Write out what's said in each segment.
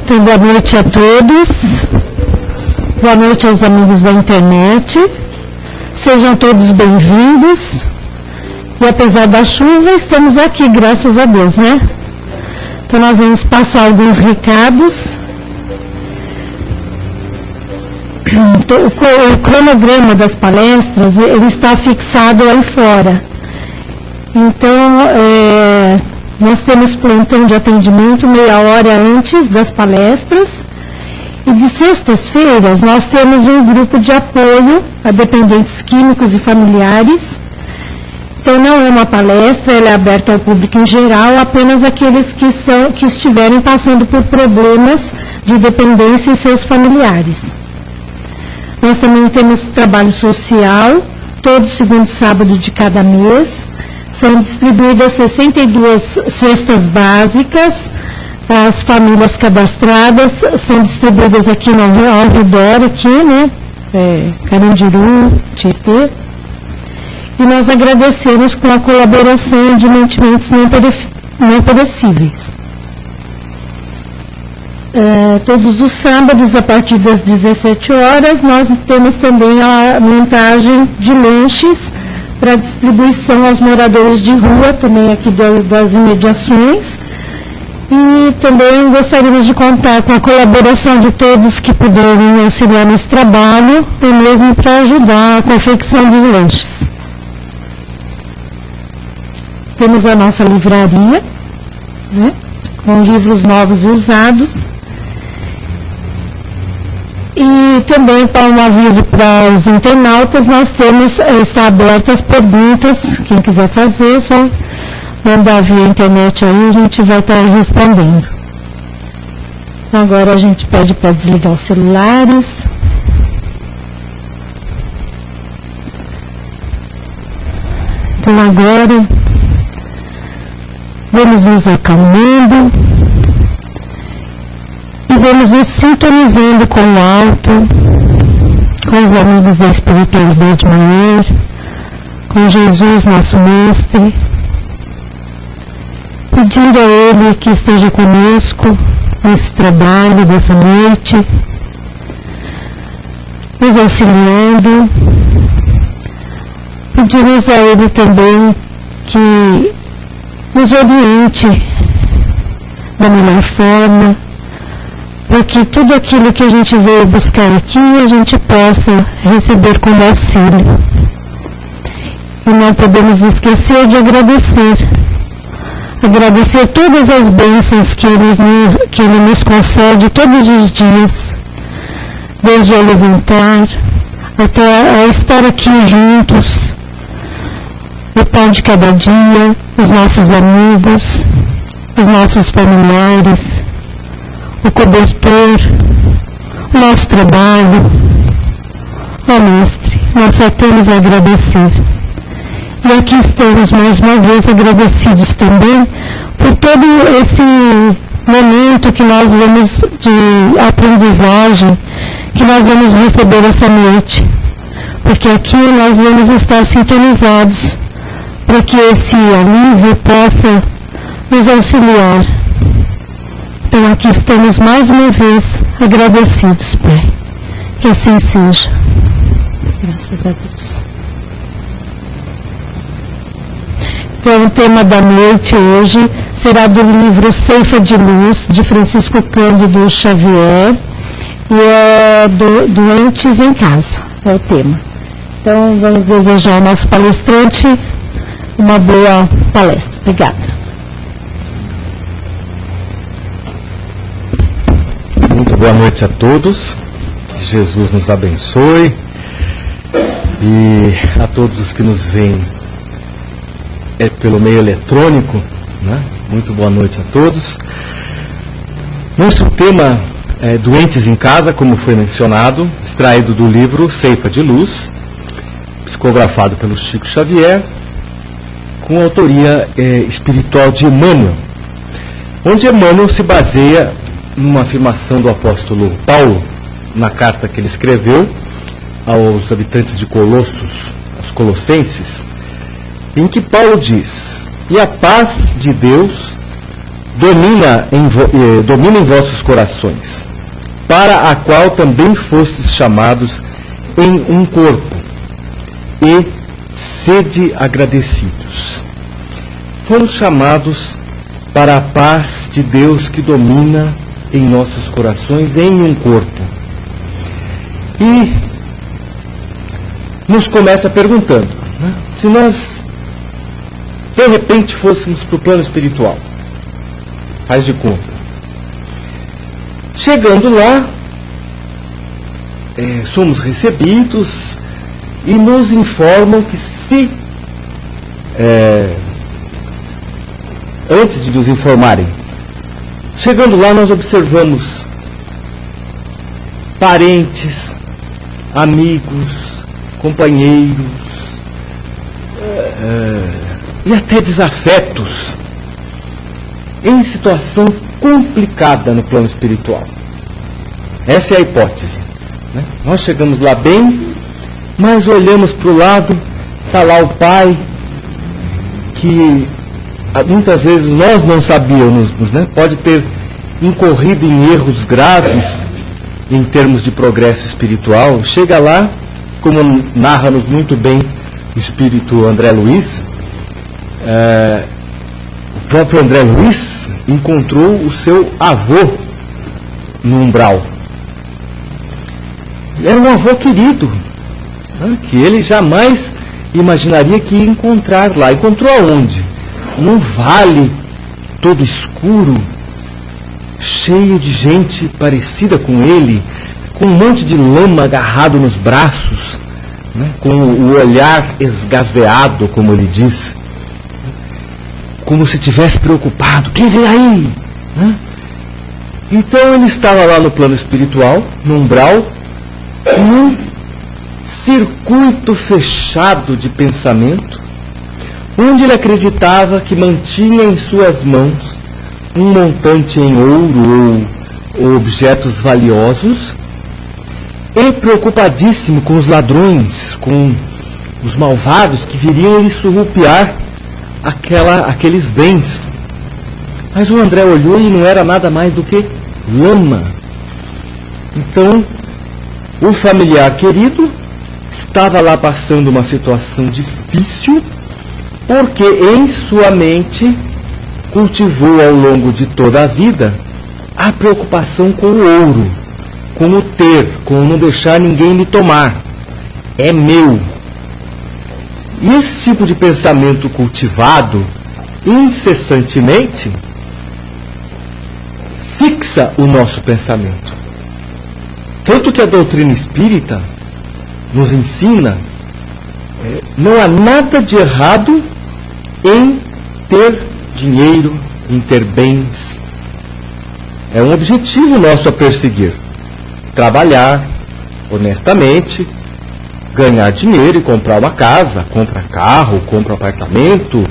Então, boa noite a todos, boa noite aos amigos da internet, sejam todos bem-vindos, e apesar da chuva, estamos aqui, graças a Deus, né? Então, nós vamos passar alguns recados. O cronograma das palestras, ele está fixado aí fora. Então, nós temos plantão de atendimento meia hora antes das palestras. E de sextas-feiras, nós temos um grupo de apoio a dependentes químicos e familiares. Então, não é uma palestra, ela é aberta ao público em geral, apenas aqueles que estiverem passando por problemas de dependência e seus familiares. Nós também temos trabalho social, todo segundo sábado de cada mês. São distribuídas 62 cestas básicas. As famílias cadastradas são distribuídas aqui ao redor, aqui, né? Carandiru, Tietê. E nós agradecemos com a colaboração de mantimentos não perecíveis. Todos os sábados, a partir das 17 horas, nós temos também a montagem de lanches para distribuição aos moradores de rua, também aqui das imediações. E também gostaríamos de contar com a colaboração de todos que puderem auxiliar nesse trabalho, ou mesmo para ajudar a confecção dos lanches. Temos a nossa livraria, né, com livros novos e usados. E também, para um aviso para os internautas, nós temos, está aberto as perguntas, quem quiser fazer, só mandar via internet aí, a gente vai estar respondendo. Agora a gente pede para desligar os celulares. Então agora, vamos nos acalmando. E vamos nos sintonizando com o alto, com os amigos da espiritualidade maior, com Jesus, nosso mestre, pedindo a Ele que esteja conosco nesse trabalho dessa noite, nos auxiliando. Pedimos a Ele também que nos oriente da melhor forma, para que tudo aquilo que a gente veio buscar aqui, a gente possa receber como auxílio. E não podemos esquecer de agradecer. Agradecer todas as bênçãos que Ele nos concede todos os dias, desde o levantar até a estar aqui juntos, o pão de cada dia, os nossos amigos, os nossos familiares, o cobertor, o nosso trabalho. Ó Mestre, nós só temos a agradecer. E aqui estamos mais uma vez agradecidos também por todo esse momento que nós vamos de aprendizagem, que nós vamos receber essa noite. Porque aqui nós vamos estar sintonizados para que esse alívio possa nos auxiliar. Então aqui estamos mais uma vez agradecidos, Pai. Que assim seja. Graças a Deus. Então o tema da noite hoje será do livro Ceifa de Luz, de Francisco Cândido Xavier, e é Doentes em Casa, é o tema. Então vamos desejar ao nosso palestrante uma boa palestra. Obrigada. Muito boa noite a todos, que Jesus nos abençoe, e a todos os que nos veem pelo meio eletrônico, né? Muito boa noite a todos. Nosso tema é Doentes em Casa, como foi mencionado, extraído do livro Ceifa de Luz, psicografado pelo Chico Xavier, com autoria espiritual de Emmanuel, onde Emmanuel se baseia numa afirmação do apóstolo Paulo, na carta que ele escreveu aos habitantes de Colossos, aos colossenses, em que Paulo diz: e a paz de Deus, domina em vossos corações, para a qual também fostes chamados em um corpo, e sede agradecidos. Fomos chamados para a paz de Deus que domina em nossos corações em um corpo. E nos começa perguntando, né? Se nós de repente fôssemos para o plano espiritual, faz de conta. Chegando lá, somos recebidos e nos informam que se antes de nos informarem, chegando lá nós observamos parentes, amigos, companheiros e até desafetos em situação complicada no plano espiritual. Essa é a hipótese, né? Nós chegamos lá bem, mas olhamos para o lado, está lá o pai que muitas vezes nós não sabíamos, né? Pode ter incorrido em erros graves em termos de progresso espiritual. Chega lá, como narra-nos muito bem o espírito André Luiz, o próprio André Luiz encontrou o seu avô no umbral. Era um avô querido, né? Que ele jamais imaginaria que ia encontrar lá. Encontrou aonde? Num vale todo escuro, cheio de gente parecida com ele, com um monte de lama agarrado nos braços, né? Com o olhar esgazeado, como ele diz, como se estivesse preocupado. Quem vem aí? Né? Então ele estava lá no plano espiritual, no umbral, num circuito fechado de pensamento, onde ele acreditava que mantinha em suas mãos um montante em ouro ou objetos valiosos, e preocupadíssimo com os ladrões, com os malvados que viriam lhe surrupiar aqueles bens. Mas o André olhou e não era nada mais do que lama. Então, o familiar querido estava lá passando uma situação difícil, porque em sua mente cultivou ao longo de toda a vida a preocupação com o ouro, com o ter, com o não deixar ninguém me tomar. É meu. E esse tipo de pensamento cultivado incessantemente fixa o nosso pensamento. Tanto que a doutrina espírita nos ensina, não há nada de errado em ter dinheiro, em ter bens. É um objetivo nosso a perseguir. Trabalhar honestamente, ganhar dinheiro e comprar uma casa, compra carro, compra apartamento,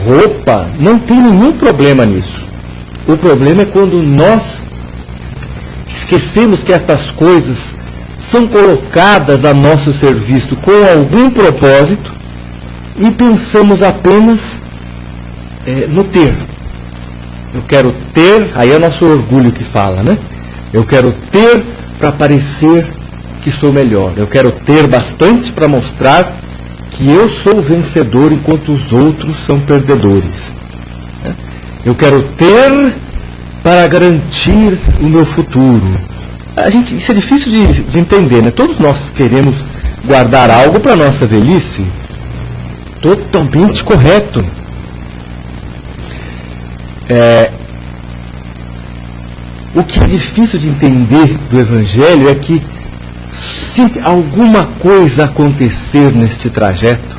roupa. Não tem nenhum problema nisso. O problema é quando nós esquecemos que estas coisas são colocadas a nosso serviço com algum propósito e pensamos apenas no ter. Eu quero ter, aí é o nosso orgulho que fala, né? Eu quero ter para parecer que sou melhor. Eu quero ter bastante para mostrar que eu sou vencedor enquanto os outros são perdedores. Eu quero ter para garantir o meu futuro. Isso é difícil de entender, né? Todos nós queremos guardar algo para a nossa velhice. Totalmente correto. O que é difícil de entender do Evangelho é que se alguma coisa acontecer neste trajeto,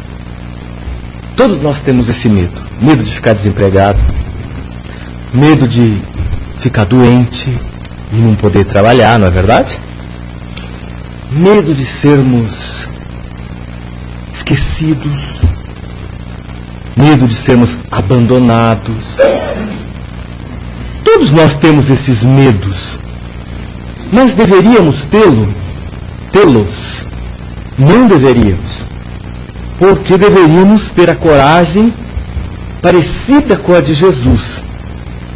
todos nós temos esse medo. Medo de ficar desempregado, medo de ficar doente e não poder trabalhar, não é verdade? Medo de sermos esquecidos, medo de sermos abandonados. Todos nós temos esses medos, mas deveríamos tê-los? Não deveríamos, porque deveríamos ter a coragem parecida com a de Jesus.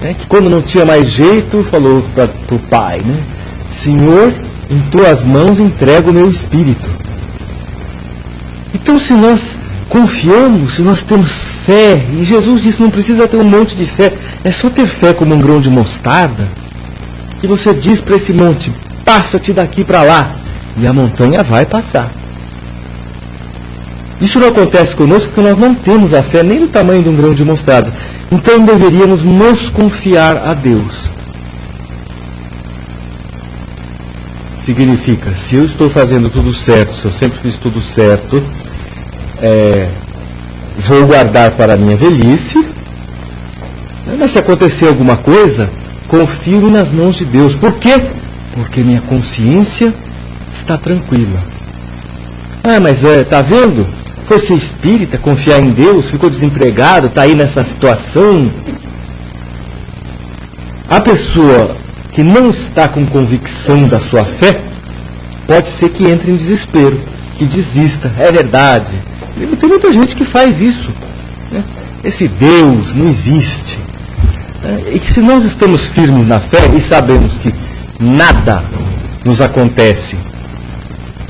né, que quando não tinha mais jeito, falou para o pai, né? Senhor, em tuas mãos entrego o meu espírito. Então, se nós confiamos, se nós temos fé, e Jesus disse, não precisa ter um monte de fé, é só ter fé como um grão de mostarda, que você diz para esse monte, passa-te daqui para lá, e a montanha vai passar. Isso não acontece conosco porque nós não temos a fé nem do tamanho de um grão de mostarda. Então deveríamos nos confiar a Deus. Significa, se eu estou fazendo tudo certo, se eu sempre fiz tudo certo, vou guardar para a minha velhice, mas se acontecer alguma coisa, confio nas mãos de Deus. Por quê? Porque minha consciência está tranquila. Ah, mas tá vendo? Foi ser espírita, confiar em Deus, ficou desempregado, está aí nessa situação. A pessoa que não está com convicção da sua fé, pode ser que entre em desespero, que desista. É verdade. Tem muita gente que faz isso, né? Esse Deus não existe. E que se nós estamos firmes na fé e sabemos que nada nos acontece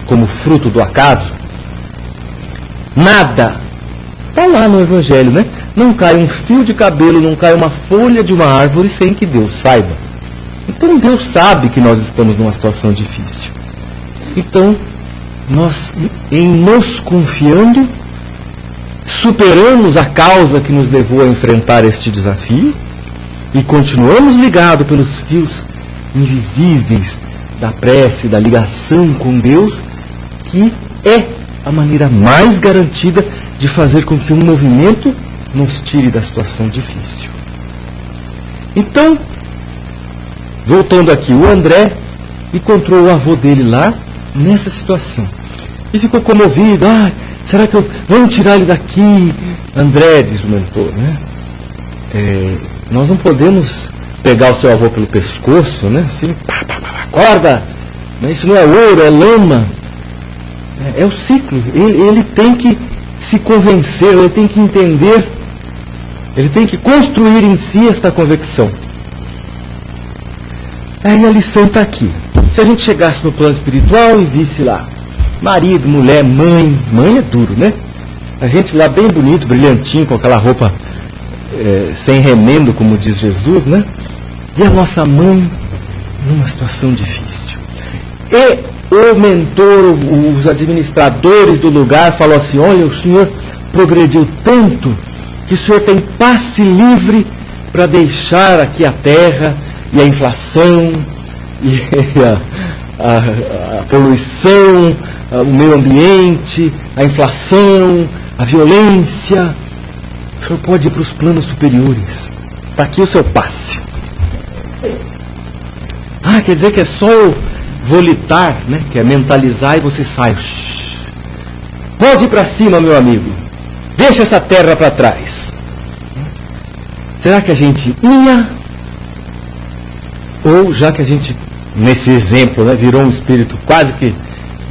como fruto do acaso, nada, está lá no Evangelho, né? Não cai um fio de cabelo, não cai uma folha de uma árvore sem que Deus saiba. Então Deus sabe que nós estamos numa situação difícil. Então, nós, em nos confiando, superamos a causa que nos levou a enfrentar este desafio e continuamos ligados pelos fios invisíveis da prece, da ligação com Deus, que é a maneira mais garantida de fazer com que um movimento nos tire da situação difícil. Então, voltando aqui, o André encontrou o avô dele lá nessa situação e ficou comovido. Ah, será que vamos tirar ele daqui? André, diz o mentor, né? Nós não podemos pegar o seu avô pelo pescoço, né? Assim, acorda! Isso não é ouro, é lama. É o ciclo. Ele tem que se convencer, ele tem que entender, ele tem que construir em si esta convicção. Aí a lição está aqui. Se a gente chegasse no plano espiritual e visse lá marido, mulher, mãe é duro, né? A gente lá bem bonito, brilhantinho, com aquela roupa sem remendo, como diz Jesus, né? E a nossa mãe numa situação difícil. E o mentor, os administradores do lugar falou assim, olha, o senhor progrediu tanto que o senhor tem passe livre para deixar aqui a terra e a inflação e a poluição, o meio ambiente, a inflação, a violência. O senhor pode ir para os planos superiores. Está aqui o seu passe. Ah, quer dizer que é só eu volitar, né? Que é mentalizar e você sai. Pode ir para cima, meu amigo. Deixa essa terra para trás. Será que a gente ia? Ou já que a gente, nesse exemplo, né, virou um espírito quase que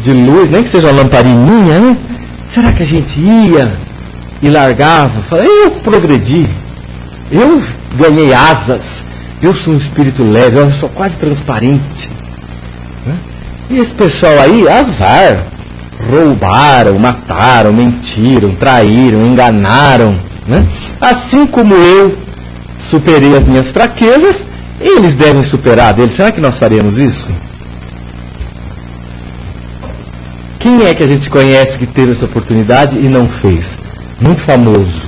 de luz, nem que seja uma lamparininha, né? Será que a gente ia e largava? Fala, eu progredi. Eu ganhei asas. Eu sou um espírito leve. Eu sou quase transparente. E esse pessoal aí, azar, roubaram, mataram, mentiram, traíram, enganaram, né? Assim como eu superei as minhas fraquezas, eles devem superar deles. Será que nós faremos isso? Quem é que a gente conhece que teve essa oportunidade e não fez? Muito famoso,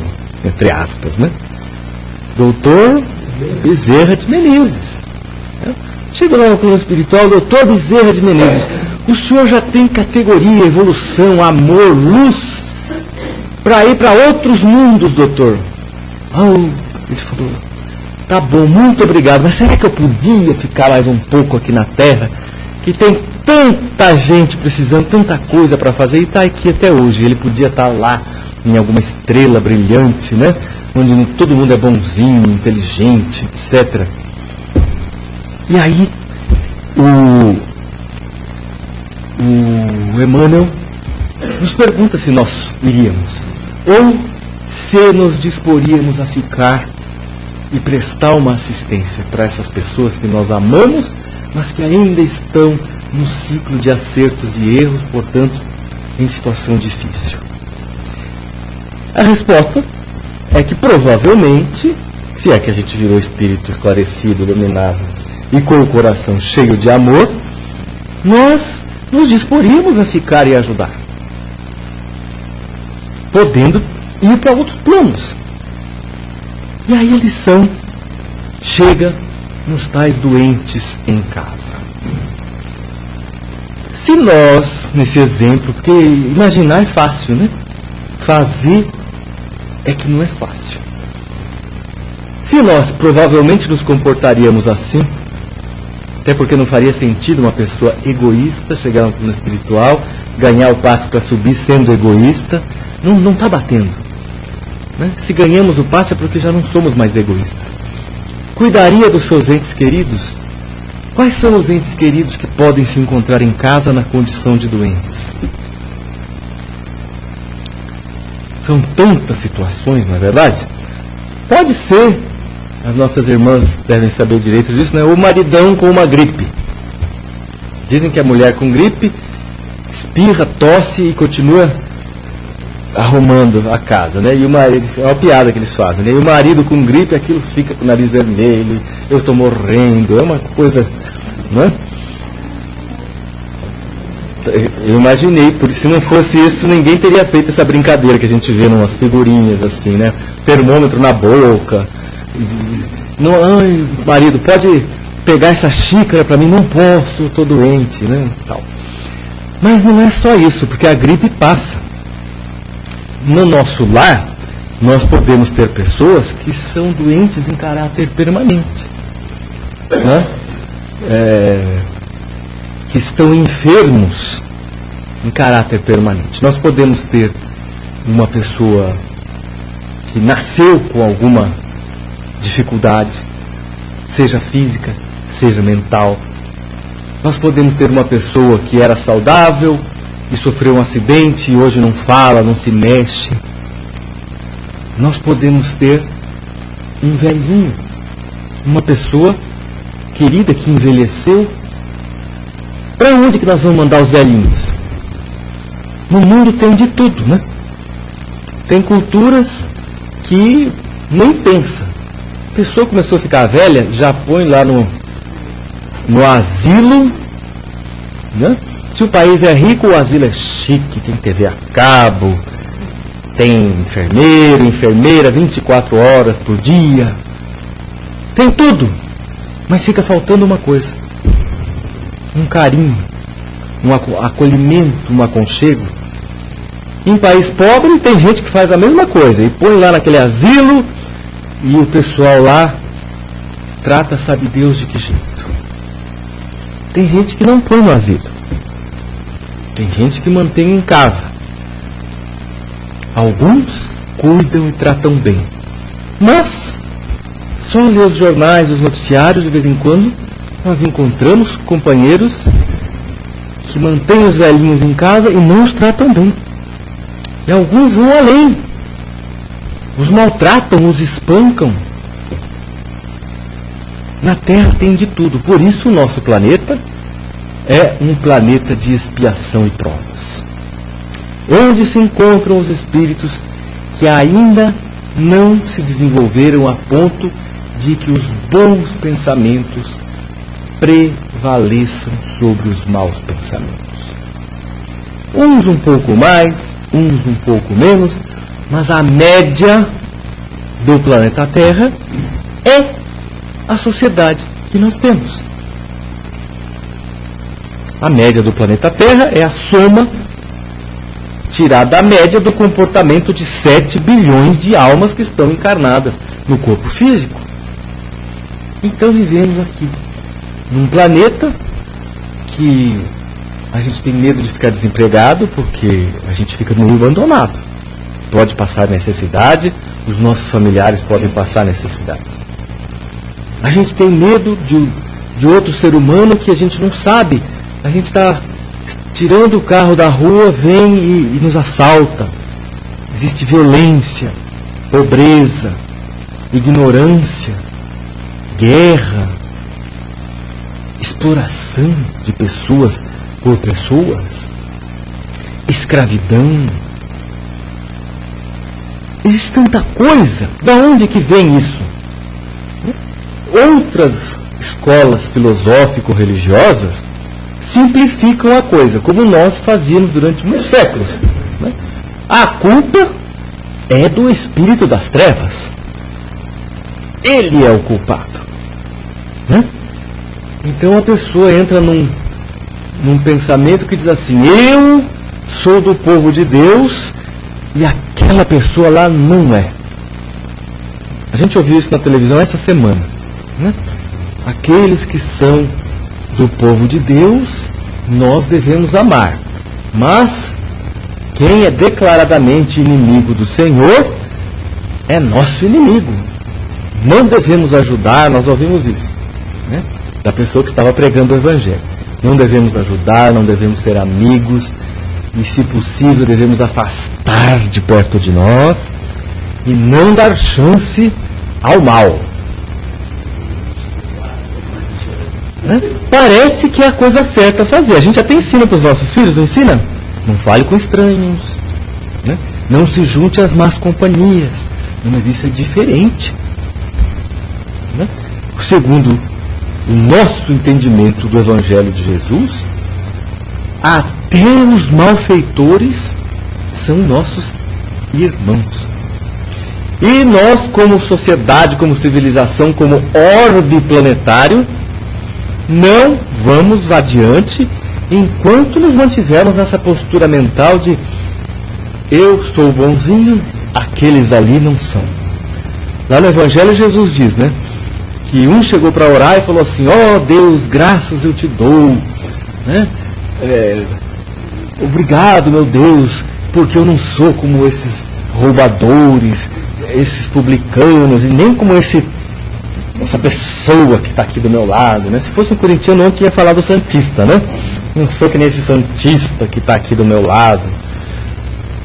entre aspas, né? Doutor Bezerra de Menezes. Chega lá no plano espiritual, doutor Bezerra de Menezes, o senhor já tem categoria, evolução, amor, luz, para ir para outros mundos, doutor. Ele falou, tá bom, muito obrigado, mas será que eu podia ficar mais um pouco aqui na Terra, que tem tanta gente precisando, tanta coisa para fazer, e está aqui até hoje. Ele podia estar lá em alguma estrela brilhante, né? Onde todo mundo é bonzinho, inteligente, etc. E aí, o Emmanuel nos pergunta se nós iríamos, ou se nos disporíamos a ficar e prestar uma assistência para essas pessoas que nós amamos, mas que ainda estão no ciclo de acertos e erros, portanto, em situação difícil? A resposta é que provavelmente, se é que a gente virou espírito esclarecido, iluminado e com o coração cheio de amor, nós nos disporíamos a ficar e ajudar, podendo ir para outros planos. E aí a lição chega nos tais doentes em casa. Se nós, nesse exemplo, porque imaginar é fácil, né? Fazer é que não é fácil. Se nós provavelmente nos comportaríamos assim, até porque não faria sentido uma pessoa egoísta chegar no plano espiritual, ganhar o passe para subir sendo egoísta, não está batendo. Né? Se ganhamos o passe é porque já não somos mais egoístas. Cuidaria dos seus entes queridos? Quais são os entes queridos que podem se encontrar em casa na condição de doentes? São tantas situações, não é verdade? Pode ser, as nossas irmãs devem saber direito disso, né? O maridão com uma gripe. Dizem que a mulher com gripe espirra, tosse e continua arrumando a casa, né? E o marido, é uma piada que eles fazem, né? E o marido com gripe, aquilo fica com o nariz vermelho, eu estou morrendo, é uma coisa, não é? Eu imaginei, porque se não fosse isso, ninguém teria feito essa brincadeira que a gente vê em umas figurinhas assim, né? Termômetro na boca. Não, ai, marido, pode pegar essa xícara para mim? Não posso, estou doente, né? Tal. Mas não é só isso, porque a gripe passa. No nosso lar, nós podemos ter pessoas que são doentes em caráter permanente, né? Que estão enfermos em caráter permanente. Nós podemos ter uma pessoa que nasceu com alguma dificuldade, seja física, seja mental. Nós podemos ter uma pessoa que era saudável e sofreu um acidente e hoje não fala, não se mexe. Nós podemos ter um velhinho, uma pessoa querida que envelheceu. Para onde que nós vamos mandar os velhinhos? No mundo tem de tudo, né? Tem culturas que nem pensa. A pessoa começou a ficar velha, já põe lá no asilo, né? Se o país é rico, o asilo é chique, tem TV a cabo, tem enfermeiro, enfermeira, 24 horas por dia. Tem tudo, mas fica faltando uma coisa: um carinho, um acolhimento, um aconchego. Em país pobre tem gente que faz a mesma coisa e põe lá naquele asilo e o pessoal lá trata, sabe Deus de que jeito. Tem gente que não põe no asilo. Tem gente que mantém em casa. Alguns cuidam e tratam bem. Mas, só ler os jornais, os noticiários, de vez em quando, nós encontramos companheiros que mantêm os velhinhos em casa e não os tratam bem. E alguns vão além. Os maltratam, os espancam. Na Terra tem de tudo. Por isso o nosso planeta é um planeta de expiação e provas, onde se encontram os espíritos que ainda não se desenvolveram a ponto de que os bons pensamentos prevaleçam sobre os maus pensamentos. Uns um pouco mais, uns um pouco menos, mas a média do planeta Terra é a sociedade que nós temos. A média do planeta Terra é a soma tirada da média do comportamento de 7 bilhões de almas que estão encarnadas no corpo físico. Então vivemos aqui num planeta que a gente tem medo de ficar desempregado porque a gente fica no meio abandonado. Pode passar necessidade, os nossos familiares podem passar necessidade. A gente tem medo de outro ser humano que a gente não sabe. A gente está tirando o carro da rua, vem e nos assalta. Existe violência, pobreza, ignorância. guerra, exploração de pessoas por pessoas, escravidão. Existe tanta coisa. Da onde que vem isso? Outras escolas filosófico-religiosas simplificam a coisa, como nós fazíamos durante muitos séculos. A culpa é do espírito das trevas. Ele é o culpado. Então a pessoa entra num pensamento que diz assim: eu sou do povo de Deus e aquela pessoa lá não é. A gente ouviu isso na televisão essa semana. Aqueles que são do povo de Deus, nós devemos amar. Mas quem é declaradamente inimigo do Senhor é nosso inimigo. Não devemos ajudar, nós ouvimos isso, da pessoa que estava pregando o Evangelho. Não devemos ajudar, não devemos ser amigos, e se possível devemos afastar de perto de nós e não dar chance ao mal. Parece que é a coisa certa a fazer. A gente até ensina para os nossos filhos, não ensina? Não fale com estranhos, não se junte às más companhias. Mas isso é diferente. Segundo o nosso entendimento do Evangelho de Jesus, até os malfeitores são nossos irmãos. E nós, como sociedade, como civilização, como orbe planetário, não vamos adiante enquanto nos mantivermos nessa postura mental de eu sou bonzinho, aqueles ali não são. Lá no Evangelho Jesus diz, que um chegou para orar e falou assim: ó Deus, graças eu te dou, obrigado, meu Deus, porque eu não sou como esses roubadores, esses publicanos, e nem como essa pessoa que está aqui do meu lado. Se fosse um corintiano, eu tinha falado santista, não sou que nem esse santista que está aqui do meu lado.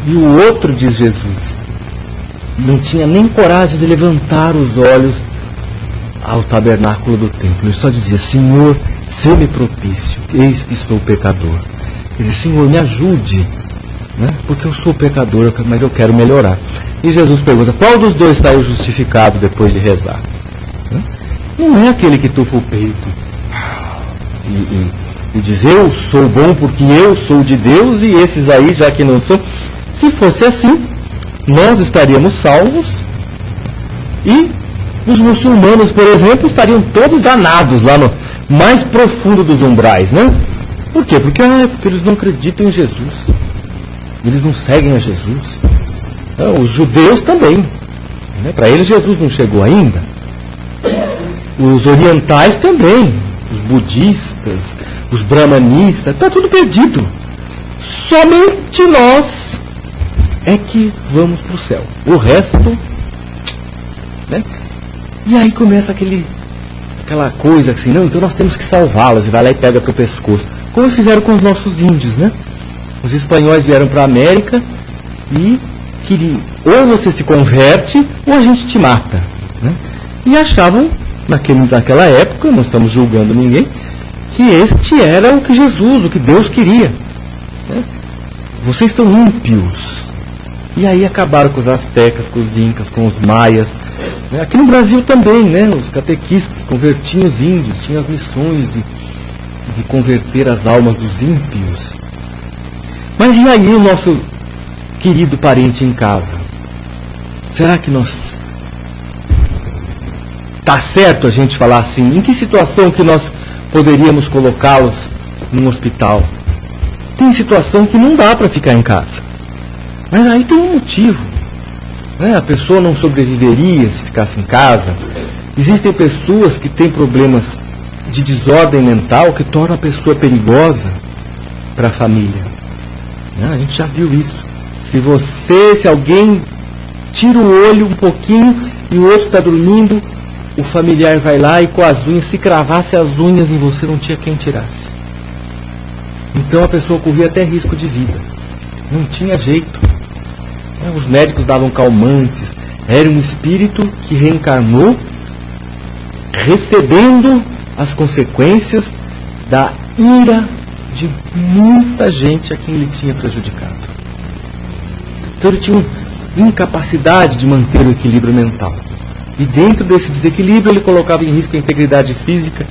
E o outro, diz Jesus, não tinha nem coragem de levantar os olhos ao tabernáculo do templo. Ele só dizia: Senhor, sê-me propício, eis que sou pecador. Ele disse: Senhor, me ajude, porque eu sou pecador, mas eu quero melhorar. E Jesus pergunta: qual dos dois está justificado depois de rezar? Não é aquele que tufa o peito e diz: eu sou bom porque eu sou de Deus, e esses aí já que não são. Se fosse assim, nós estaríamos salvos e os muçulmanos, por exemplo, estariam todos danados lá no mais profundo dos umbrais, Por quê? Porque eles não acreditam em Jesus, eles não seguem a Jesus. Os judeus também, para eles Jesus não chegou ainda. Os orientais também, os budistas, os brahmanistas, está tudo perdido. Somente nós é que vamos para o céu. O resto, E aí começa aquela coisa assim: não, então nós temos que salvá-los, e vai lá e pega para o pescoço. Como fizeram com os nossos índios, Os espanhóis vieram para a América e queriam: ou você se converte, ou a gente te mata. E achavam, naquela época, não estamos julgando ninguém, que este era o que Jesus, o que Deus queria. Vocês são ímpios. E aí acabaram com os astecas, com os incas, com os maias. Aqui no Brasil também, os catequistas convertiam os índios, tinham as missões de converter as almas dos ímpios. Mas e aí o nosso querido parente em casa? Será que nós... Está certo a gente falar assim? Em que situação que nós poderíamos colocá-los num hospital? Tem situação que não dá para ficar em casa. Mas aí tem um motivo. A pessoa não sobreviveria se ficasse em casa. Existem pessoas que têm problemas de desordem mental que tornam a pessoa perigosa para a família. A gente já viu isso. Se alguém tira o olho um pouquinho e o outro está dormindo, o familiar vai lá e com as unhas, se cravasse as unhas em você, não tinha quem tirasse. Então a pessoa corria até risco de vida. Não tinha jeito. Os médicos davam calmantes. Era um espírito que reencarnou recebendo as consequências da ira de muita gente a quem ele tinha prejudicado. Então ele tinha incapacidade de manter o equilíbrio mental. E dentro desse desequilíbrio ele colocava em risco a integridade física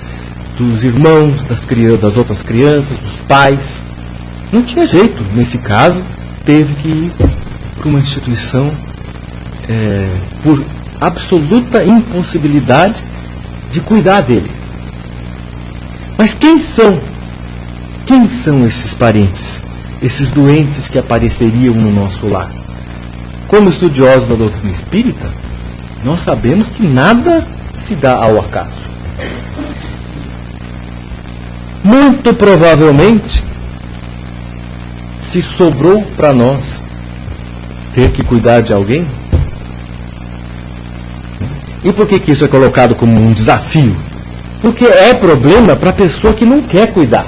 dos irmãos, das outras crianças, dos pais. Não tinha jeito. Nesse caso, teve que ir para uma instituição por absoluta impossibilidade de cuidar dele. Mas quem são esses parentes, esses doentes que apareceriam no nosso lar? Como estudiosos da doutrina espírita, nós sabemos que nada se dá ao acaso. Muito provavelmente, se sobrou para nós ter que cuidar de alguém. E por que isso é colocado como um desafio? Porque é problema para a pessoa que não quer cuidar.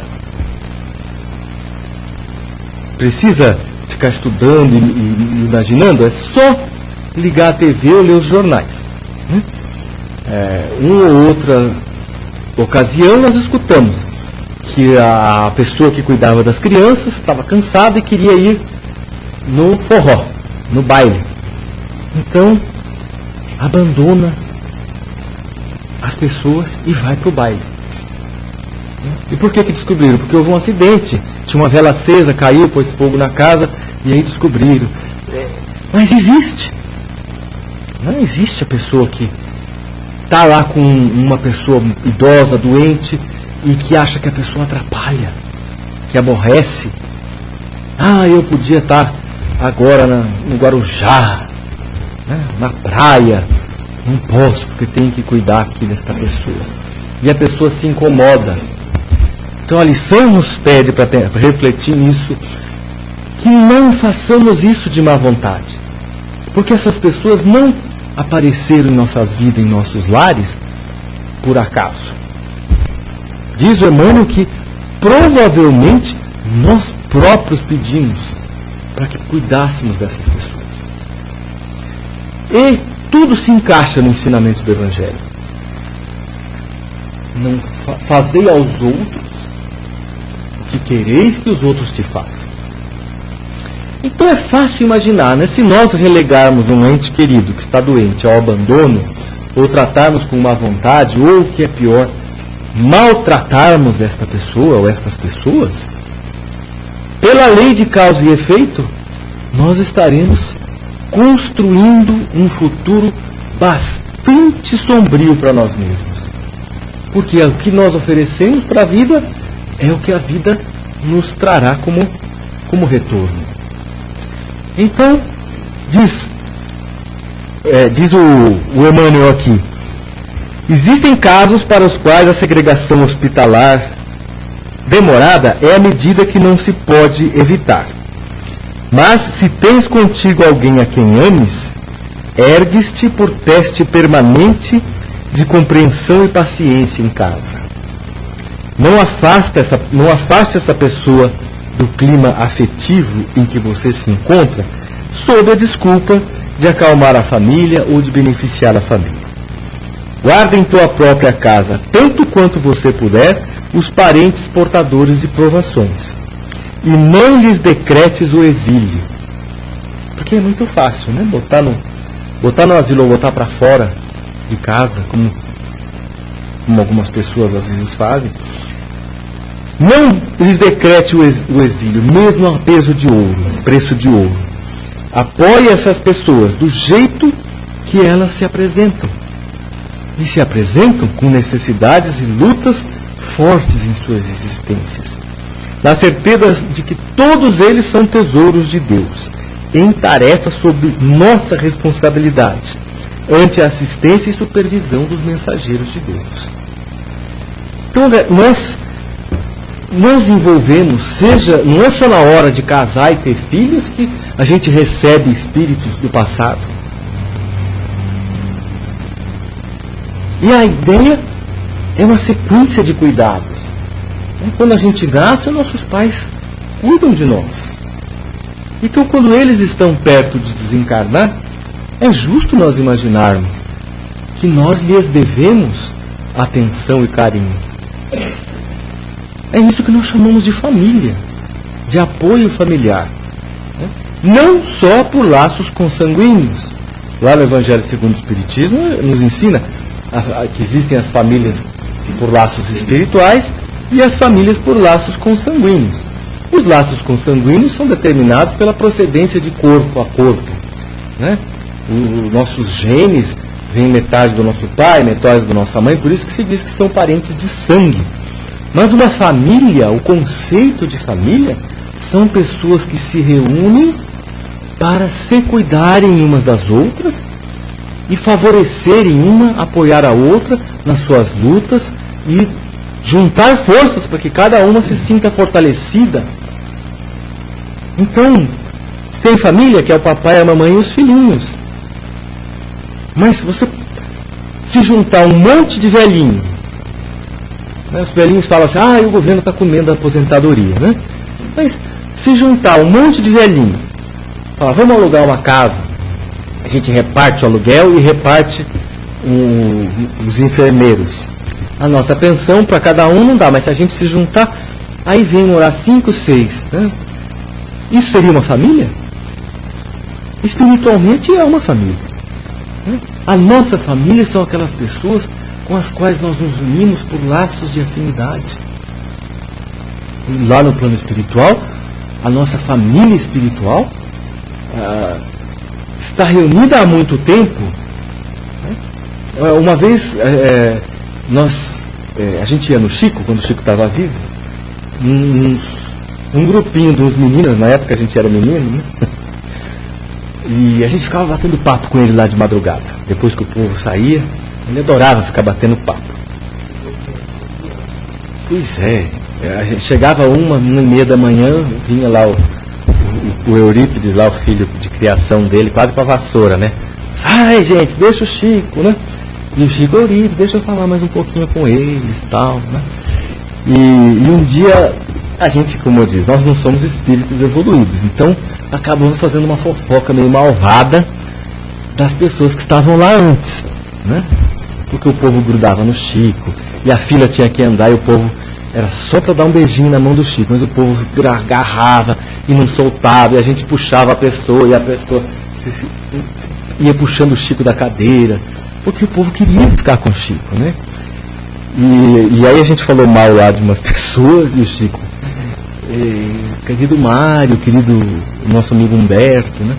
Precisa ficar estudando e imaginando? É só ligar a TV ou ler os jornais. Uma ou outra ocasião nós escutamos que a pessoa que cuidava das crianças estava cansada e queria ir no forró, no baile. Então, abandona as pessoas e vai para o baile. E por que descobriram? Porque houve um acidente, tinha uma vela acesa, caiu, pôs fogo na casa e aí descobriram. Mas existe. Não existe a pessoa que está lá com uma pessoa idosa, doente, e que acha que a pessoa atrapalha, que aborrece. Eu podia estar agora no Guarujá, na praia. Não posso, porque tenho que cuidar aqui desta pessoa. E a pessoa se incomoda. Então a lição nos pede para refletir nisso, que não façamos isso de má vontade. Porque essas pessoas não apareceram em nossa vida, em nossos lares, por acaso. Diz o Emmanuel que provavelmente nós próprios pedimos para que cuidássemos dessas pessoas. E tudo se encaixa no ensinamento do Evangelho. Não fazei aos outros o que quereis que os outros te façam. Então é fácil imaginar, né? Se nós relegarmos um ente querido que está doente ao abandono, ou tratarmos com má vontade, ou o que é pior, maltratarmos esta pessoa ou estas pessoas, pela lei de causa e efeito, nós estaremos construindo um futuro bastante sombrio para nós mesmos. Porque o que nós oferecemos para a vida é o que a vida nos trará como retorno. Então, diz o Emmanuel aqui, existem casos para os quais a segregação hospitalar demorada é a medida que não se pode evitar. Mas, se tens contigo alguém a quem ames, ergues-te por teste permanente de compreensão e paciência em casa. Não afaste essa pessoa do clima afetivo em que você se encontra, sob a desculpa de acalmar a família ou de beneficiar a família. Guarda em tua própria casa, tanto quanto você puder, os parentes portadores de provações. E não lhes decretes o exílio. Porque é muito fácil, né? Botar no asilo ou botar para fora de casa, como algumas pessoas às vezes fazem. Não lhes decrete o exílio, mesmo a preço de ouro. Apoie essas pessoas do jeito que elas se apresentam. E se apresentam com necessidades e lutas fortes em suas existências. Na certeza de que todos eles são tesouros de Deus, em tarefa sob nossa responsabilidade, ante a assistência e supervisão dos mensageiros de Deus. Então, nós nos envolvemos, não é só na hora de casar e ter filhos que a gente recebe espíritos do passado. E a ideia é uma sequência de cuidados. Quando a gente nasce, nossos pais cuidam de nós. Então, quando eles estão perto de desencarnar, é justo nós imaginarmos que nós lhes devemos atenção e carinho. É isso que nós chamamos de família, de apoio familiar. Não só por laços consanguíneos. Lá no Evangelho segundo o Espiritismo nos ensina que existem as famílias por laços espirituais e as famílias por laços consanguíneos. Os laços consanguíneos são determinados pela procedência de corpo a corpo, né? Os nossos genes vêm metade do nosso pai, metade da nossa mãe, por isso que se diz que são parentes de sangue. Mas uma família, o conceito de família, são pessoas que se reúnem para se cuidarem umas das outras e favorecerem uma, apoiar a outra nas suas lutas e juntar forças para que cada uma se sinta fortalecida. Então, tem família que é o papai, a mamãe e os filhinhos. Mas se você se juntar um monte de velhinho, né, os velhinhos falam assim, o governo está comendo a aposentadoria, né? Mas se juntar um monte de velhinho, falar, vamos alugar uma casa, a gente reparte o aluguel e reparte os enfermeiros. A nossa pensão para cada um não dá, mas se a gente se juntar, aí vem morar 5, 6. Né? Isso seria uma família? Espiritualmente é uma família. Né? A nossa família são aquelas pessoas com as quais nós nos unimos por laços de afinidade. E lá no plano espiritual, a nossa família espiritual está reunida há muito tempo. Né? Uma vez a gente ia no Chico, quando o Chico estava vivo, um grupinho de uns meninos, na época a gente era menino, né? E a gente ficava batendo papo com ele lá de madrugada. Depois que o povo saía, ele adorava ficar batendo papo. Pois é, a gente chegava 1h30 da manhã, vinha lá o Eurípides, lá o filho de criação dele, quase com a vassoura, né? Sai, gente, deixa o Chico, né? E o Chico, Eurípides, deixa eu falar mais um pouquinho com eles e tal, né? E um dia, a gente, como eu disse, nós não somos espíritos evoluídos, então acabamos fazendo uma fofoca meio malvada das pessoas que estavam lá antes, né? Porque o povo grudava no Chico, e a fila tinha que andar, e o povo era só para dar um beijinho na mão do Chico, mas o povo agarrava e não soltava, e a gente puxava a pessoa, e a pessoa ia puxando o Chico da cadeira, porque o povo queria ficar com o Chico, né? E aí a gente falou mal lá de umas pessoas, e o Chico, querido Mário, querido nosso amigo Humberto, né?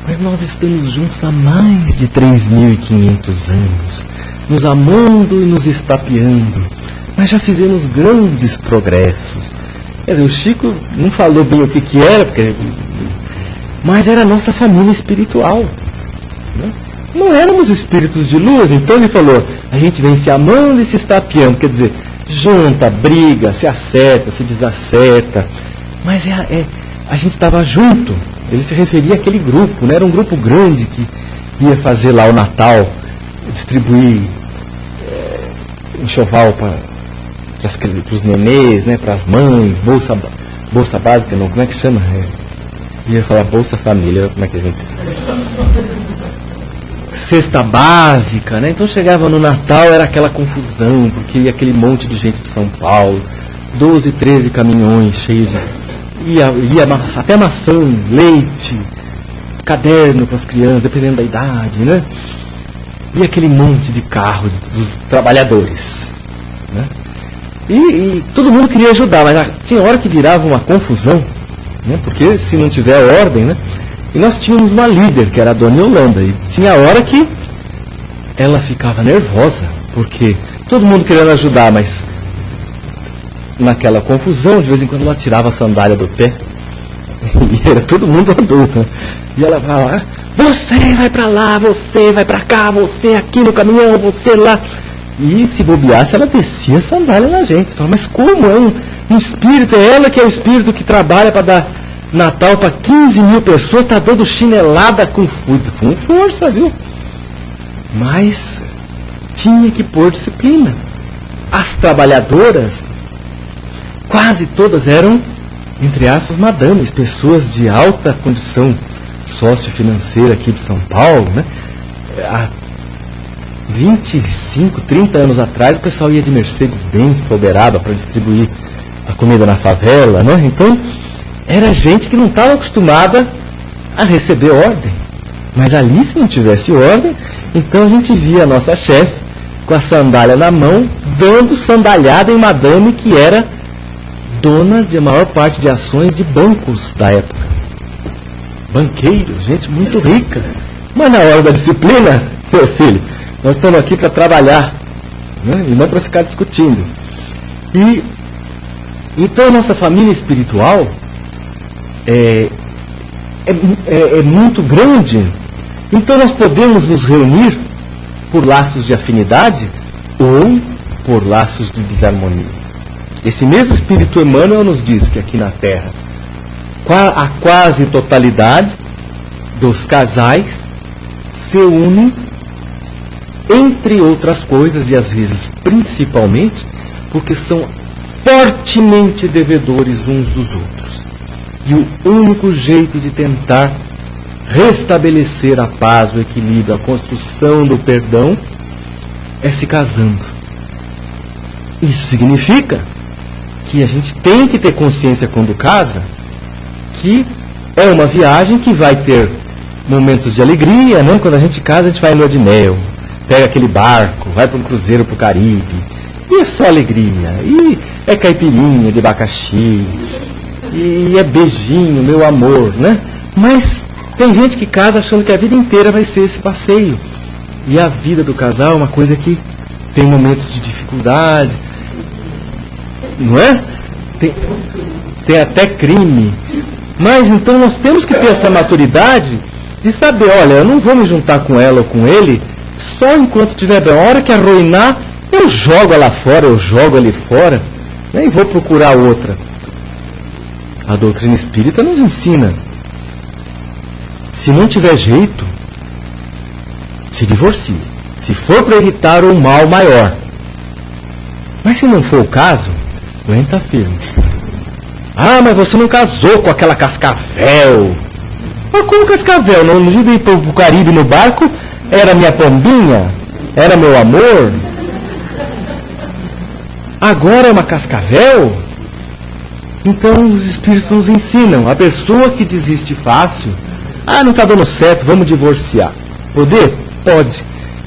Mas nós estamos juntos há mais de 3.500 anos, nos amando e nos estapeando, mas já fizemos grandes progressos. Quer dizer, o Chico não falou bem o que era, mas era a nossa família espiritual, né? Não éramos espíritos de luz, então ele falou, a gente vem se amando e se estapeando, quer dizer, junta, briga, se acerta, se desacerta, mas a gente estava junto. Ele se referia àquele grupo, né? Era um grupo grande que ia fazer lá o Natal, distribuir enxoval para os nenês, né? Para as mães, bolsa básica, não, como é que chama? Ia falar Bolsa Família, como é que a gente... Cesta básica, né? Então chegava no Natal, era aquela confusão, porque ia aquele monte de gente de São Paulo, 12, 13 caminhões cheios de... Ia até maçã, leite, caderno para as crianças, dependendo da idade, né? E aquele monte de carros dos trabalhadores, né? E todo mundo queria ajudar, mas tinha hora que virava uma confusão, né? Porque se não tiver ordem, né? E nós tínhamos uma líder, que era a Dona Yolanda, e tinha hora que ela ficava nervosa, porque todo mundo querendo ajudar, mas naquela confusão, de vez em quando ela tirava a sandália do pé, e era todo mundo adulto, né? E ela falava, você vai pra lá, você vai pra cá, você aqui no caminhão, você lá. E se bobeasse, ela descia a sandália na gente. Fala, mas como é um espírito? É ela que é o espírito que trabalha para dar Natal para 15.000 pessoas, está dando chinelada com força, viu? Mas tinha que pôr disciplina. As trabalhadoras, quase todas eram, entre aspas, madames, pessoas de alta condição sociofinanceira aqui de São Paulo, né? 25, 30 anos atrás, o pessoal ia de Mercedes-Benz para Uberaba para distribuir a comida na favela, né? Então, era gente que não estava acostumada a receber ordem. Mas ali, se não tivesse ordem, então a gente via a nossa chefe com a sandália na mão, dando sandalhada em madame que era dona de maior parte de ações de bancos da época. Banqueiro, gente muito rica. Mas na hora da disciplina, meu filho, nós estamos aqui para trabalhar, né? E não para ficar discutindo. E então a nossa família espiritual é muito grande. Então nós podemos nos reunir por laços de afinidade ou por laços de desarmonia. Esse mesmo Espírito Emmanuel nos diz que aqui na Terra a quase totalidade dos casais se unem, entre outras coisas, e às vezes principalmente, porque são fortemente devedores uns dos outros. E o único jeito de tentar restabelecer a paz, o equilíbrio, a construção do perdão é se casando. Isso significa que a gente tem que ter consciência quando casa que é uma viagem que vai ter momentos de alegria, né? Quando a gente casa, a gente vai em lua de mel, pega aquele barco, vai para um cruzeiro para o Caribe, e é só alegria, e é caipirinha de abacaxi, e é beijinho, meu amor, né? Mas tem gente que casa achando que a vida inteira vai ser esse passeio. E a vida do casal é uma coisa que tem momentos de dificuldade, não é? Tem até crime. Mas então nós temos que ter essa maturidade de saber, olha, eu não vou me juntar com ela ou com ele só enquanto tiver bem. A hora que arruinar, eu jogo ela fora, eu jogo ali fora, né? E vou procurar outra. A doutrina espírita nos ensina, se não tiver jeito, se divorcie. Se for para evitar um mal maior. Mas se não for o caso, aguenta firme. Ah, mas você não casou com aquela cascavel. Mas como cascavel? No dia de ir para o Caribe no barco, era minha pombinha? Era meu amor? Agora é uma cascavel? Então os espíritos nos ensinam. A pessoa que desiste fácil, não está dando certo, vamos divorciar. Poder? Pode.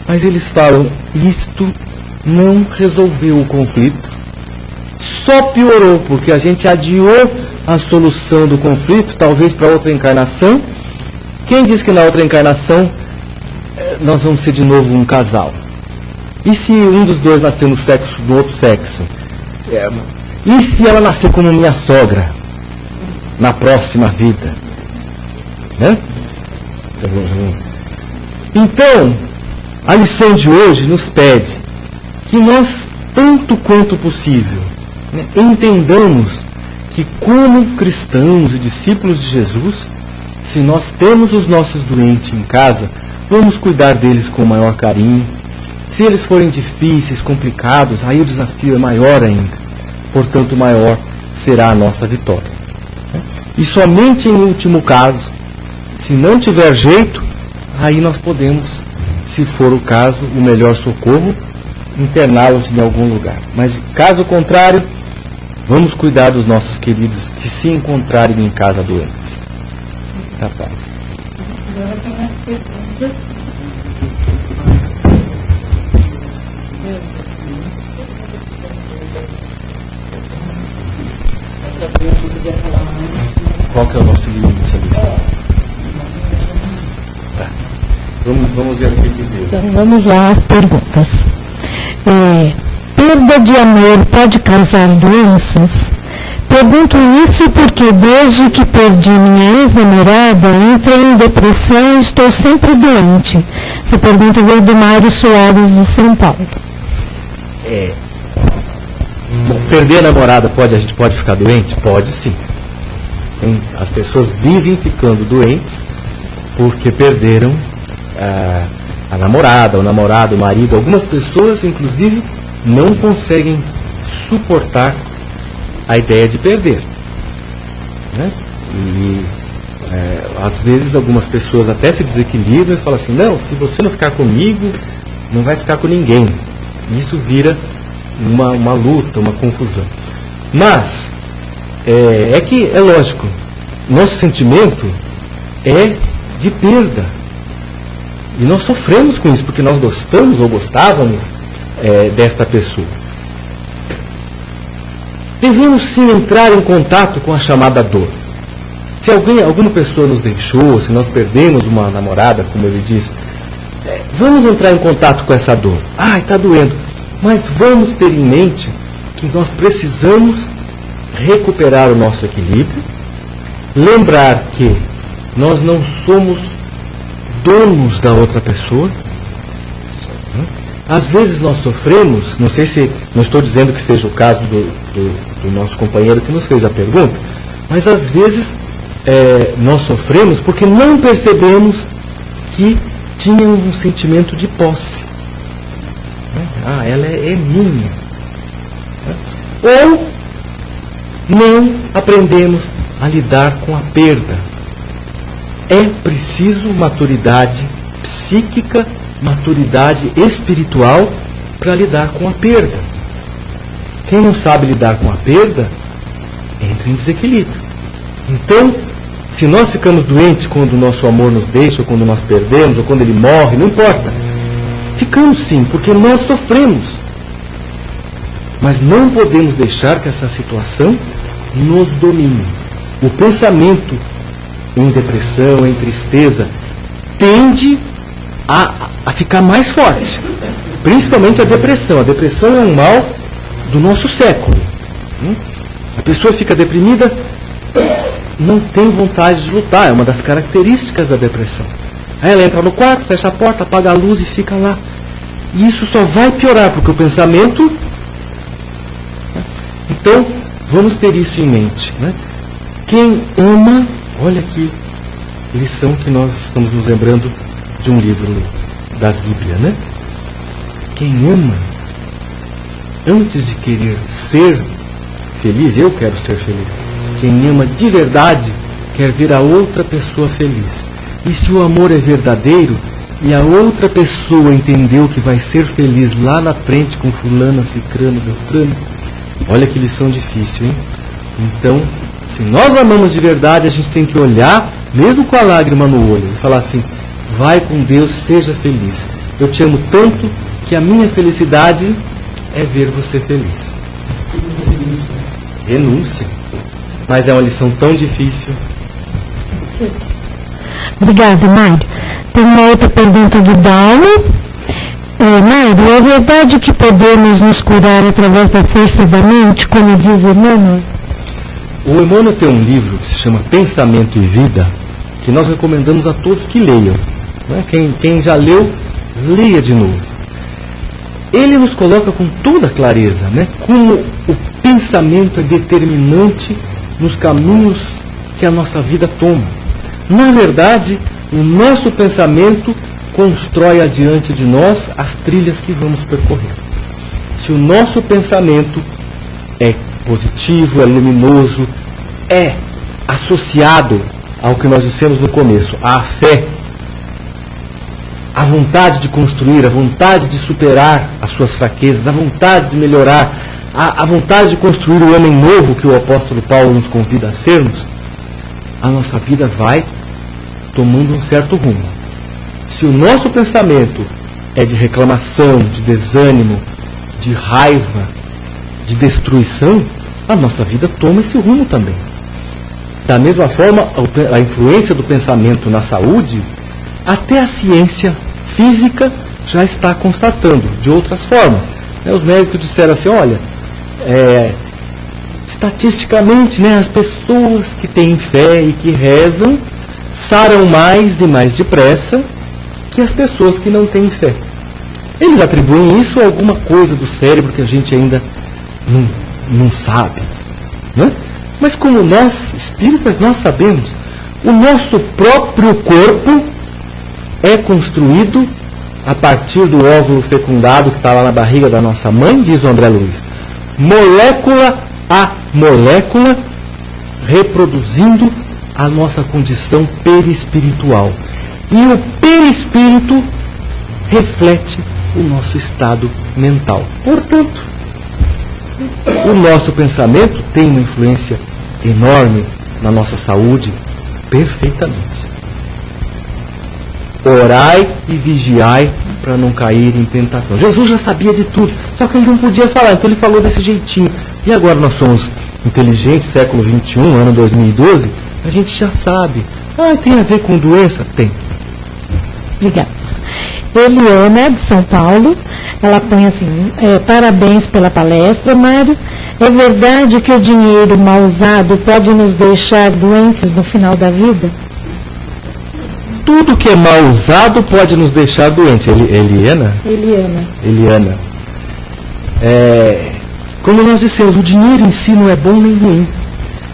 Mas eles falam, isto não resolveu o conflito. Só piorou, porque a gente adiou a solução do conflito, talvez para outra encarnação. Quem diz que na outra encarnação nós vamos ser de novo um casal? E se um dos dois nascer no sexo do outro sexo? E se ela nascer como minha sogra na próxima vida? Né? Então, a lição de hoje nos pede que nós, tanto quanto possível, entendamos que como cristãos e discípulos de Jesus, se nós temos os nossos doentes em casa, vamos cuidar deles com o maior carinho. Se eles forem difíceis, complicados, aí o desafio é maior ainda. Portanto, maior será a nossa vitória. E somente em último caso, se não tiver jeito, aí nós podemos, se for o caso, o melhor socorro, interná-los em algum lugar. Mas caso contrário, vamos cuidar dos nossos queridos que se encontrarem em casa doentes. Capaz. Agora tem as perguntas. Qual que é o nosso limite ali? Tá. Vamos ver o que diz. Então vamos lá as perguntas. Perda de amor pode causar doenças? Pergunto isso porque desde que perdi minha ex-namorada, entrei em depressão e estou sempre doente. Essa pergunta veio do Mário Soares de São Paulo. Bom, perder a namorada, a gente pode ficar doente? Pode sim. As pessoas vivem ficando doentes porque perderam a namorada, o namorado, o marido. Algumas pessoas, inclusive, não conseguem suportar a ideia de perder, né? E às vezes algumas pessoas até se desequilibram e falam assim, não, se você não ficar comigo, não vai ficar com ninguém. Isso vira uma luta, uma confusão. Mas, é lógico, nosso sentimento é de perda. E nós sofremos com isso, porque nós gostamos ou gostávamos desta pessoa. Devemos sim entrar em contato com a chamada dor. Se alguma pessoa nos deixou, se nós perdemos uma namorada, como ele diz, vamos entrar em contato com essa dor. Ai, está doendo. Mas vamos ter em mente que nós precisamos recuperar o nosso equilíbrio, lembrar que nós não somos donos da outra pessoa. Às vezes nós sofremos, não estou dizendo que seja o caso do nosso companheiro que nos fez a pergunta, mas às vezes nós sofremos porque não percebemos que tínhamos um sentimento de posse. Ela é minha. Ou não aprendemos a lidar com a perda. É preciso maturidade psíquica, maturidade espiritual para lidar com a perda. Quem não sabe lidar com a perda, entra em desequilíbrio. Então, se nós ficamos doentes quando o nosso amor nos deixa, ou quando nós perdemos, ou quando ele morre, não importa. Ficamos sim, porque nós sofremos. Mas não podemos deixar que essa situação nos domine. O pensamento em depressão, em tristeza, tende a ficar mais forte. Principalmente a depressão. A depressão é um mal do nosso século. A pessoa fica deprimida, não tem vontade de lutar. É uma das características da depressão. Aí ela entra no quarto, fecha a porta, apaga a luz e fica lá. E isso só vai piorar, porque o pensamento... Então, vamos ter isso em mente. Quem ama... Olha aqui, lição que nós estamos nos lembrando de um livro das Bíblias, Quem ama, antes de querer ser feliz, eu quero ser feliz. Quem ama de verdade, quer ver a outra pessoa feliz. E se o amor é verdadeiro, e a outra pessoa entendeu que vai ser feliz lá na frente com fulana, cicrano, beltrano, olha que lição difícil, hein? Então, se nós amamos de verdade, a gente tem que olhar, mesmo com a lágrima no olho, e falar assim: vai com Deus, seja feliz. Eu te amo tanto que a minha felicidade é ver você feliz. Renúncia. Mas é uma lição tão difícil. Sim. Obrigada, Mário. Tem uma outra pergunta do Daulo. Mário, é verdade que podemos nos curar através da força da mente, como diz Emmanuel? O Emmanuel tem um livro que se chama Pensamento e Vida, que nós recomendamos a todos que leiam. Quem já leu, leia de novo. Ele nos coloca com toda clareza, como o pensamento é determinante nos caminhos que a nossa vida toma. Na verdade, o nosso pensamento constrói adiante de nós as trilhas que vamos percorrer. Se o nosso pensamento é positivo, é luminoso, é associado ao que nós dissemos no começo, à fé, à vontade de construir, à vontade de superar as suas fraquezas, à vontade de melhorar, à vontade de construir o homem novo que o apóstolo Paulo nos convida a sermos, a nossa vida vai tomando um certo rumo. Se o nosso pensamento é de reclamação, de desânimo, de raiva, de destruição, a nossa vida toma esse rumo também. Da mesma forma, a influência do pensamento na saúde, até a ciência física já está constatando, de outras formas. Os médicos disseram assim: olha, estatisticamente, as pessoas que têm fé e que rezam saram mais e mais depressa que as pessoas que não têm fé. Eles atribuem isso a alguma coisa do cérebro que a gente ainda não sabe. Mas como nós, espíritas, nós sabemos, o nosso próprio corpo é construído a partir do óvulo fecundado que está lá na barriga da nossa mãe, diz o André Luiz, molécula a molécula, reproduzindo a nossa condição perispiritual. E o perispírito reflete o nosso estado mental. Portanto, o nosso pensamento tem uma influência enorme na nossa saúde, perfeitamente. Orai e vigiai para não cair em tentação. Jesus já sabia de tudo, só que ele não podia falar, então ele falou desse jeitinho. E agora nós somos inteligentes, século XXI, ano 2012, a gente já sabe. Tem a ver com doença? Tem. Obrigada. Eliana, de São Paulo, ela põe assim, parabéns pela palestra, Mário. É verdade que o dinheiro mal usado pode nos deixar doentes no final da vida? Tudo que é mal usado pode nos deixar doentes. Eliana? Eliana. Como nós dissemos, o dinheiro em si não é bom nem ruim.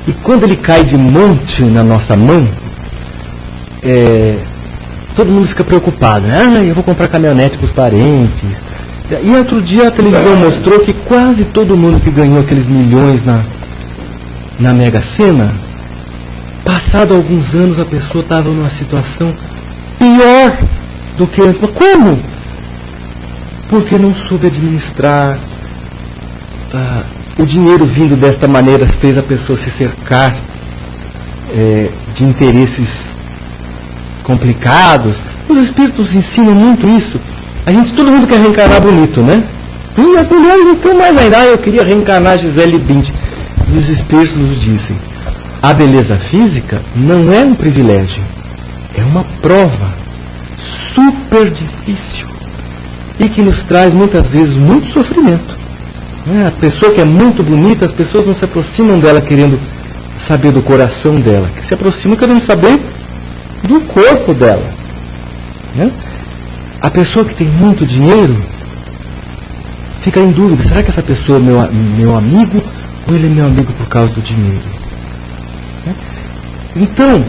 E quando ele cai de monte na nossa mão, todo mundo fica preocupado, né? Eu vou comprar caminhonete para os parentes. E outro dia a televisão mostrou que quase todo mundo que ganhou aqueles milhões na Mega Sena, passado alguns anos a pessoa estava numa situação pior do que antes. Mas como? Porque não soube administrar. O dinheiro vindo desta maneira fez a pessoa se cercar de interesses complicados. Os espíritos ensinam muito isso. Todo mundo quer reencarnar bonito, né? E as mulheres então mais ainda, eu queria reencarnar Gisele Bündchen. E os espíritos nos dizem, a beleza física não é um privilégio, é uma prova super difícil e que nos traz muitas vezes muito sofrimento. A pessoa que é muito bonita, as pessoas não se aproximam dela querendo saber do coração dela, que se aproximam querendo saber do corpo dela, né? A pessoa que tem muito dinheiro fica em dúvida, será que essa pessoa é meu amigo ou ele é meu amigo por causa do dinheiro? Então,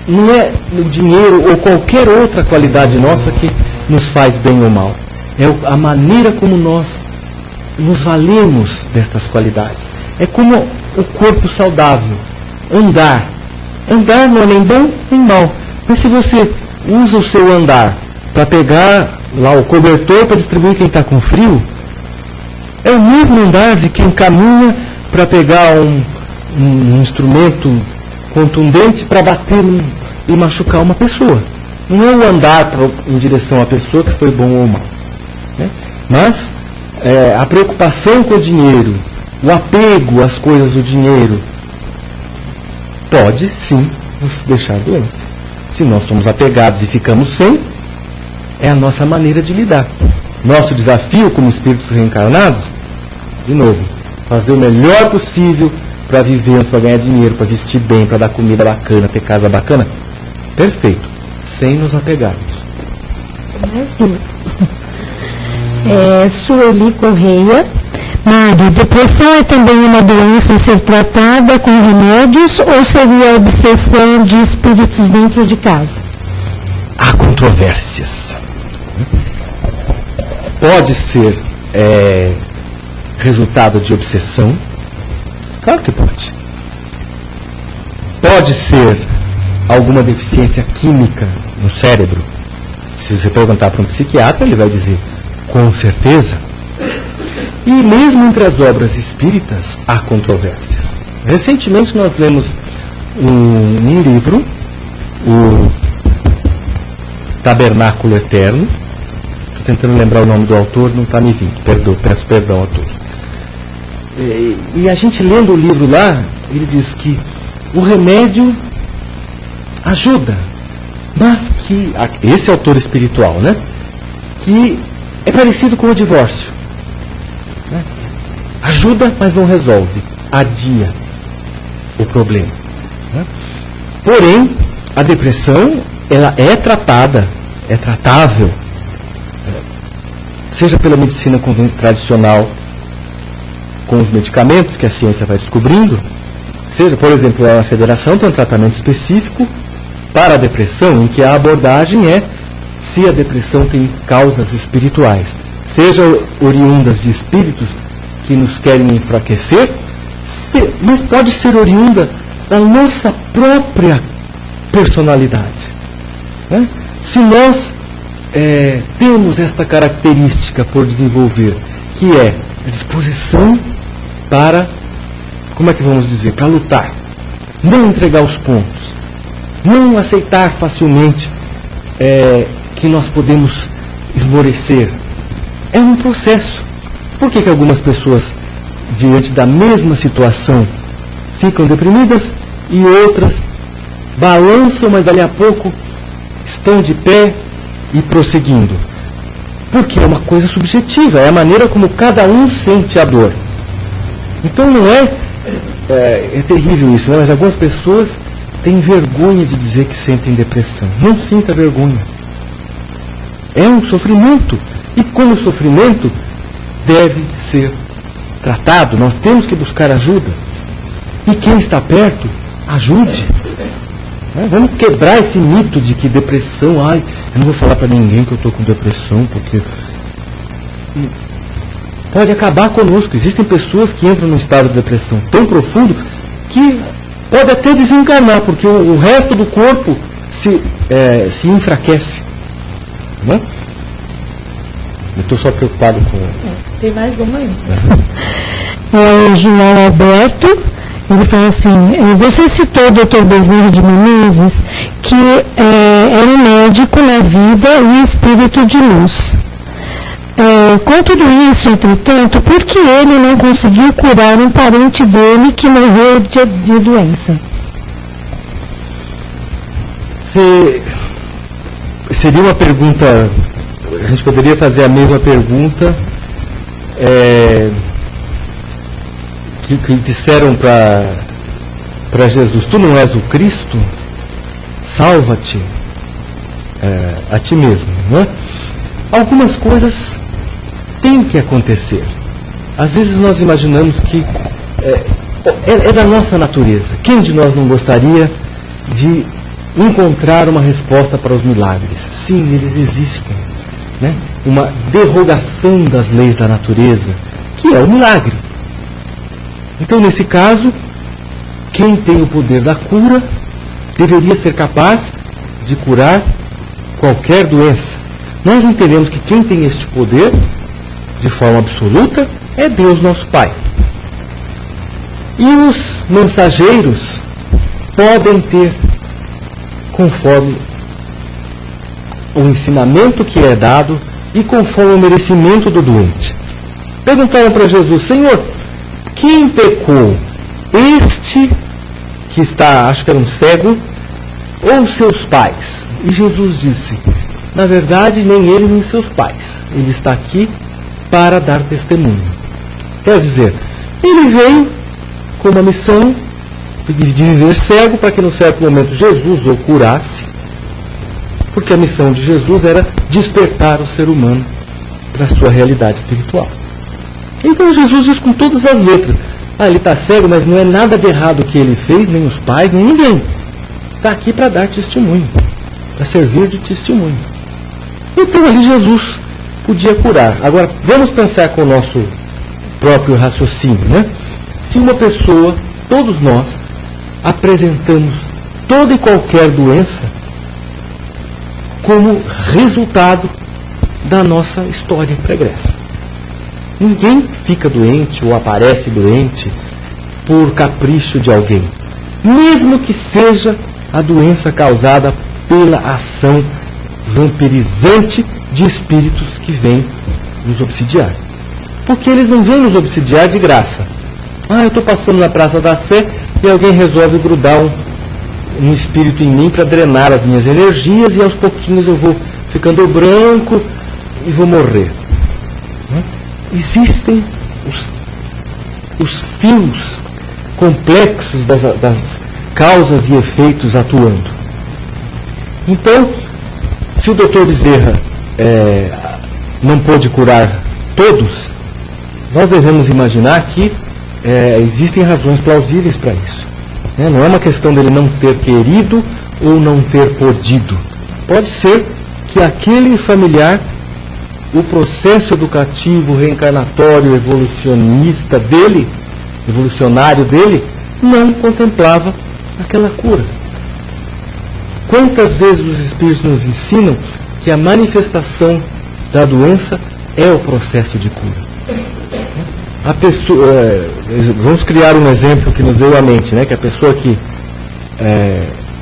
não é o dinheiro ou qualquer outra qualidade nossa que nos faz bem ou mal. É a maneira como nós nos valemos destas qualidades. É como o corpo saudável. Andar não é nem bom nem mal. Mas se você usa o seu andar para pegar lá o cobertor para distribuir quem está com frio, é o mesmo andar de quem caminha para pegar um instrumento contundente para bater e machucar uma pessoa. Não é o andar em direção à pessoa que foi bom ou mal, né? Mas a preocupação com o dinheiro, o apego às coisas do dinheiro, pode sim nos deixar doentes. Se nós somos apegados e ficamos sem, é a nossa maneira de lidar. Nosso desafio como espíritos reencarnados, de novo, fazer o melhor possível para viver, para ganhar dinheiro, para vestir bem, para dar comida bacana, ter casa bacana. Perfeito, sem nos apegarmos. Mais duas. Sueli Correia. Mário, depressão é também uma doença a ser tratada com remédios ou seria a obsessão de espíritos dentro de casa? Há controvérsias. Pode ser resultado de obsessão? Claro que pode. Pode ser alguma deficiência química no cérebro? Se você perguntar para um psiquiatra, ele vai dizer, com certeza. E mesmo entre as obras espíritas, há controvérsias. Recentemente nós lemos um livro, o Tabernáculo Eterno. Estou tentando lembrar o nome do autor, não está me vindo. Peço perdão a todos. E a gente lendo o livro lá, ele diz que o remédio ajuda, mas que, esse autor espiritual, né? Que é parecido com o divórcio. Né? Ajuda, mas não resolve. Adia o problema. Né? Porém, a depressão, ela é tratada, é tratável, seja pela medicina tradicional, com os medicamentos que a ciência vai descobrindo, seja, por exemplo, a Federação tem um tratamento específico para a depressão, em que a abordagem é se a depressão tem causas espirituais, seja oriundas de espíritos que nos querem enfraquecer, mas pode ser oriunda da nossa própria personalidade. Né? Se nós temos esta característica por desenvolver, que é a disposição para, como é que vamos dizer, para lutar, não entregar os pontos, não aceitar facilmente que nós podemos esmorecer. É um processo. Por que algumas pessoas, diante da mesma situação, ficam deprimidas e outras balançam, mas dali a pouco estão de pé e prosseguindo? Porque é uma coisa subjetiva, é a maneira como cada um sente a dor. Então não é terrível isso, né? Mas algumas pessoas têm vergonha de dizer que sentem depressão. Não sinta vergonha. É um sofrimento. E como sofrimento deve ser tratado, nós temos que buscar ajuda. E quem está perto, ajude. Vamos quebrar esse mito de que depressão, eu não vou falar para ninguém que eu estou com depressão, porque pode acabar conosco. Existem pessoas que entram num estado de depressão tão profundo que pode até desencarnar, porque o resto do corpo se enfraquece. Não é? Eu estou só preocupado com... Tem mais uma aí. O João Alberto, ele fala assim, você citou o Dr. Bezerra de Menezes, que era um médico na vida e espírito de luz. Com tudo isso, entretanto, por que ele não conseguiu curar um parente dele que morreu de doença? Seria uma pergunta... A gente poderia fazer a mesma pergunta que disseram para Jesus: tu não és o Cristo? Salva-te a ti mesmo. Não é? Algumas coisas têm que acontecer. Às vezes nós imaginamos que é da nossa natureza. Quem de nós não gostaria de encontrar uma resposta para os milagres? Sim, eles existem. Né? Uma derrogação das leis da natureza, que é o milagre. Então, nesse caso, quem tem o poder da cura deveria ser capaz de curar qualquer doença. Nós entendemos que quem tem este poder, de forma absoluta, é Deus nosso Pai. E os mensageiros podem ter, conforme o ensinamento que é dado e conforme o merecimento do doente. Perguntaram para Jesus: Senhor, quem pecou? Este que está, acho que era um cego, ou seus pais? E Jesus disse: na verdade, nem ele nem seus pais. Ele está aqui para dar testemunho. Quer dizer, ele veio com uma missão de viver cego para que no certo momento Jesus o curasse, porque a missão de Jesus era despertar o ser humano para a sua realidade espiritual. Então Jesus diz com todas as letras: ele está cego, mas não é nada de errado que ele fez, nem os pais, nem ninguém. Está aqui para dar testemunho, para servir de testemunho. Então ali Jesus podia curar. Agora, vamos pensar com o nosso próprio raciocínio, né? Se uma pessoa, todos nós, apresentamos toda e qualquer doença como resultado da nossa história pregressa. Ninguém fica doente ou aparece doente por capricho de alguém, mesmo que seja a doença causada pela ação vampirizante de espíritos que vêm nos obsidiar. Porque eles não vêm nos obsidiar de graça. Eu estou passando na Praça da Sé e alguém resolve grudar um espírito em mim para drenar as minhas energias e aos pouquinhos eu vou ficando branco e vou morrer. Existem os fios complexos das causas e efeitos atuando. Então, se o Dr. Bezerra não pôde curar todos, nós devemos imaginar que existem razões plausíveis para isso. Não é uma questão dele não ter querido ou não ter podido. Pode ser que aquele familiar, o processo educativo, reencarnatório, evolucionário dele, não contemplava aquela cura. Quantas vezes os espíritos nos ensinam que a manifestação da doença é o processo de cura. A pessoa, vamos criar um exemplo que nos veio à mente, né? Que a pessoa que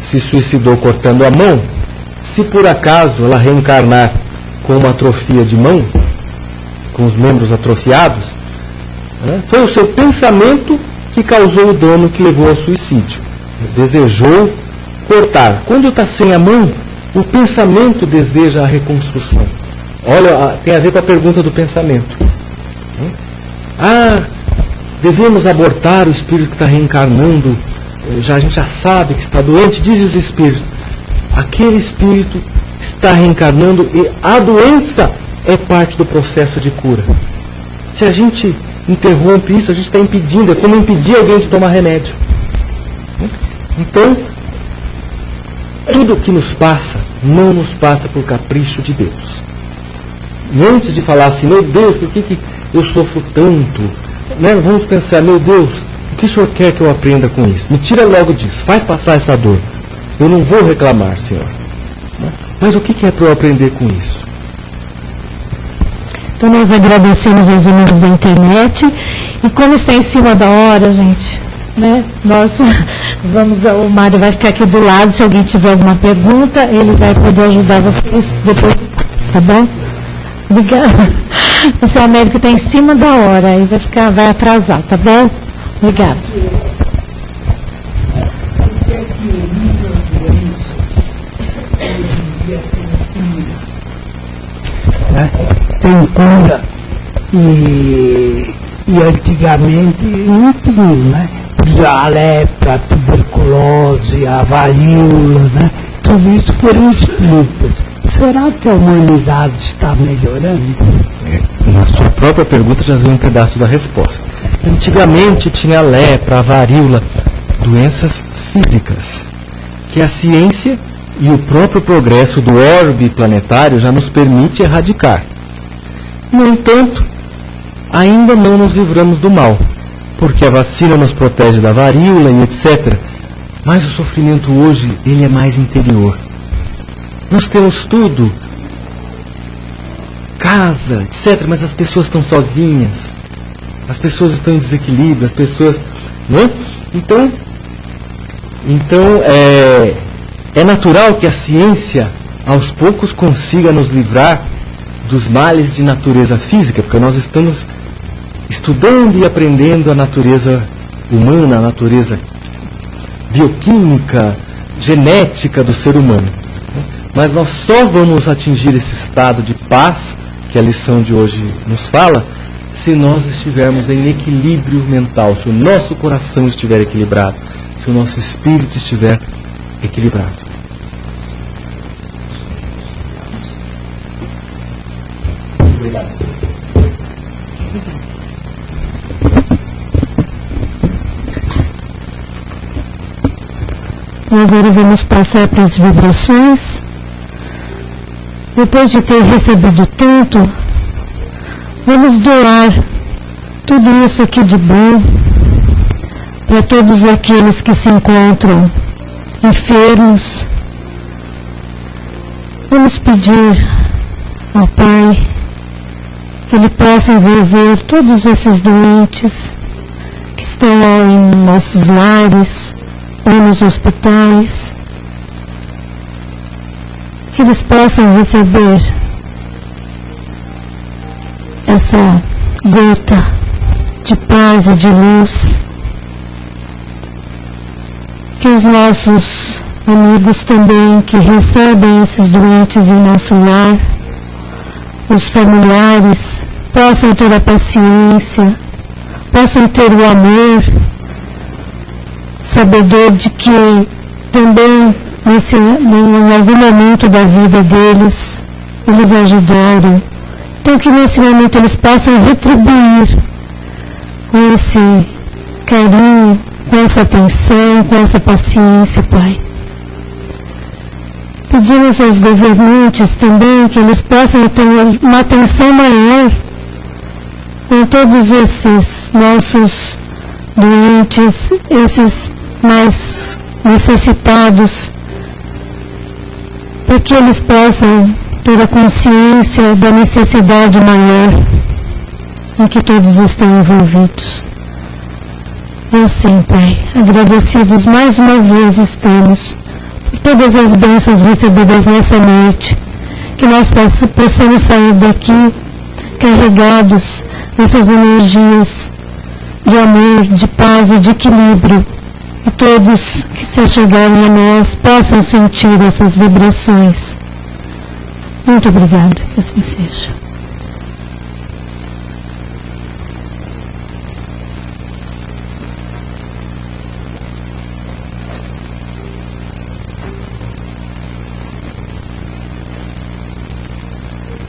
se suicidou cortando a mão, se por acaso ela reencarnar com uma atrofia de mão, com os membros atrofiados, né, foi o seu pensamento que causou o dano que levou ao suicídio. Desejou cortar. Quando está sem a mão, o pensamento deseja a reconstrução. Olha, tem a ver com a pergunta do pensamento. Devemos abortar o espírito que está reencarnando, a gente já sabe que está doente, dizem os espíritos. Aquele espírito está reencarnando e a doença é parte do processo de cura. Se a gente interrompe isso, a gente está impedindo, é como impedir alguém de tomar remédio. Então, tudo que nos passa, não nos passa por capricho de Deus. E antes de falar assim, meu Deus, por que eu sofro tanto? Né? Vamos pensar, meu Deus, o que o Senhor quer que eu aprenda com isso? Me tira logo disso, faz passar essa dor. Eu não vou reclamar, Senhor. Mas o que é para eu aprender com isso? Então nós agradecemos aos amigos da internet. E como está em cima da hora, gente, né? Nós vamos, o Mário vai ficar aqui do lado. Se alguém tiver alguma pergunta, ele vai poder ajudar vocês depois, tá bom? Obrigada. O seu Américo está em cima da hora, aí vai atrasar, tá bom? Obrigada. Tem cura e antigamente não tinha, né? A lepra, a tuberculose, a varíola, né? Tudo isso foram extintas. Será que a humanidade está melhorando? Na sua própria pergunta já veio um pedaço da resposta. Antigamente tinha a lepra, a varíola, doenças físicas, que a ciência e o próprio progresso do orbe planetário já nos permite erradicar. No entanto, ainda não nos livramos do mal, porque a vacina nos protege da varíola e etc. Mas o sofrimento hoje, ele é mais interior. Nós temos tudo, casa, etc., mas as pessoas estão sozinhas, as pessoas estão em desequilíbrio, as pessoas... Né? Então é natural que a ciência, aos poucos, consiga nos livrar dos males de natureza física, porque nós estamos estudando e aprendendo a natureza humana, a natureza bioquímica, genética do ser humano. Mas nós só vamos atingir esse estado de paz, que a lição de hoje nos fala, se nós estivermos em equilíbrio mental, se o nosso coração estiver equilibrado, se o nosso espírito estiver equilibrado. Obrigado. Agora vamos passar para as vibrações. Depois de ter recebido tanto, vamos doar tudo isso aqui de bom para todos aqueles que se encontram enfermos. Vamos pedir ao Pai que Ele possa envolver todos esses doentes que estão em nossos lares ou nos hospitais, que eles possam receber essa gota de paz e de luz, que os nossos amigos também que recebem esses doentes em nosso lar, os familiares, possam ter a paciência, possam ter o amor, sabedor de que também em algum momento da vida deles, eles ajudaram. Então que nesse momento eles possam retribuir com esse carinho, com essa atenção, com essa paciência, Pai. Pedimos aos governantes também que eles possam ter uma atenção maior com todos esses nossos doentes, esses mais necessitados, para que eles possam toda a consciência da necessidade maior em que todos estão envolvidos. E assim, Pai, agradecidos mais uma vez estamos por todas as bênçãos recebidas nessa noite, que nós possamos sair daqui carregados dessas energias de amor, de paz e de equilíbrio, e todos que se achegarem a nós possam sentir essas vibrações. Muito obrigada, que assim seja.